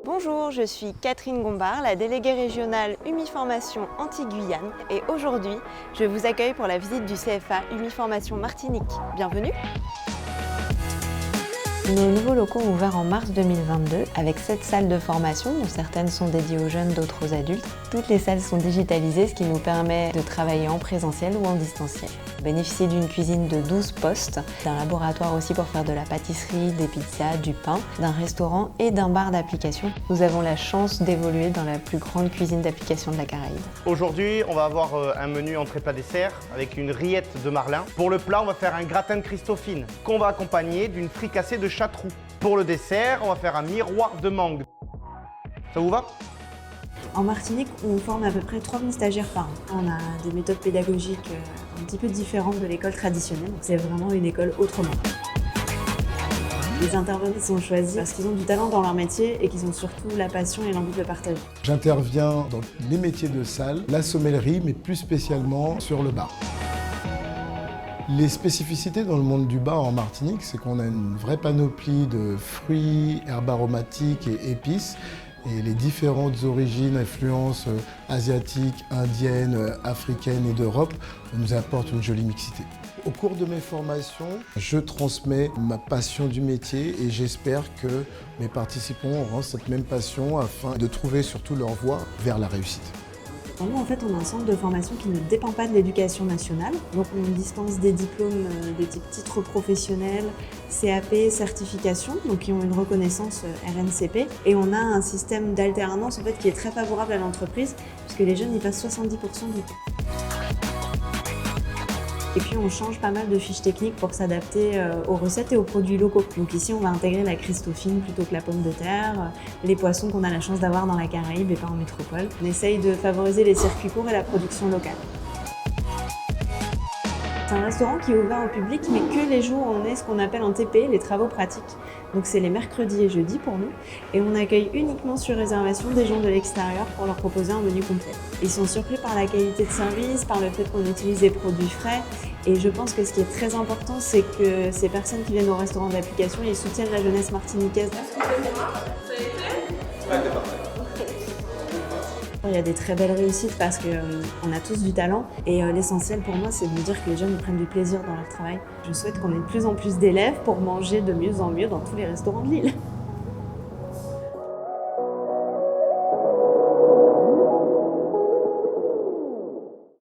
Bonjour, je suis Catherine Gombard, la déléguée régionale Humiformation Antilles-Guyane et aujourd'hui, je vous accueille pour la visite du CFA Humiformation Martinique. Bienvenue! Nos nouveaux locaux ont ouvert en mars 2022 avec 7 salles de formation, dont certaines sont dédiées aux jeunes, d'autres aux adultes. Toutes les salles sont digitalisées, ce qui nous permet de travailler en présentiel ou en distanciel. Bénéficier d'une cuisine de 12 postes, d'un laboratoire aussi pour faire de la pâtisserie, des pizzas, du pain, d'un restaurant et d'un bar d'application. Nous avons la chance d'évoluer dans la plus grande cuisine d'application de la Caraïbe. Aujourd'hui, on va avoir un menu entrée plat dessert avec une rillette de marlin. Pour le plat, on va faire un gratin de Christophine qu'on va accompagner d'une fricassée de châteauroux. Pour le dessert, on va faire un miroir de mangue. Ça vous va ? En Martinique, on forme à peu près 3000 stagiaires par an. On a des méthodes pédagogiques un petit peu différentes de l'école traditionnelle. C'est vraiment une école autrement. Les intervenants sont choisis parce qu'ils ont du talent dans leur métier et qu'ils ont surtout la passion et l'envie de le partager. J'interviens dans les métiers de salle, la sommellerie, mais plus spécialement sur le bar. Les spécificités dans le monde du bar en Martinique, c'est qu'on a une vraie panoplie de fruits, herbes aromatiques et épices. Et les différentes origines, influences asiatiques, indiennes, africaines et d'Europe nous apportent une jolie mixité. Au cours de mes formations, je transmets ma passion du métier et j'espère que mes participants auront cette même passion afin de trouver surtout leur voie vers la réussite. Nous, en fait, on a un centre de formation qui ne dépend pas de l'éducation nationale. Donc, on dispense des diplômes de type titre professionnel, CAP, certification, donc qui ont une reconnaissance RNCP. Et on a un système d'alternance en fait, qui est très favorable à l'entreprise, puisque les jeunes y passent 70% du temps. Et puis on change pas mal de fiches techniques pour s'adapter aux recettes et aux produits locaux. Donc ici on va intégrer la Christophine plutôt que la pomme de terre, les poissons qu'on a la chance d'avoir dans la Caraïbe et pas en métropole. On essaye de favoriser les circuits courts et la production locale. C'est un restaurant qui est ouvert au public, mais que les jours où on est ce qu'on appelle en TP, les travaux pratiques. Donc c'est les mercredis et jeudis pour nous. Et on accueille uniquement sur réservation des gens de l'extérieur pour leur proposer un menu complet. Ils sont surpris par la qualité de service, par le fait qu'on utilise des produits frais. Et je pense que ce qui est très important, c'est que ces personnes qui viennent au restaurant d'application, ils soutiennent la jeunesse martiniquaise. Il y a des très belles réussites parce qu'on a tous du talent et l'essentiel pour moi c'est de me dire que les jeunes prennent du plaisir dans leur travail. Je souhaite qu'on ait de plus en plus d'élèves pour manger de mieux en mieux dans tous les restaurants de l'île.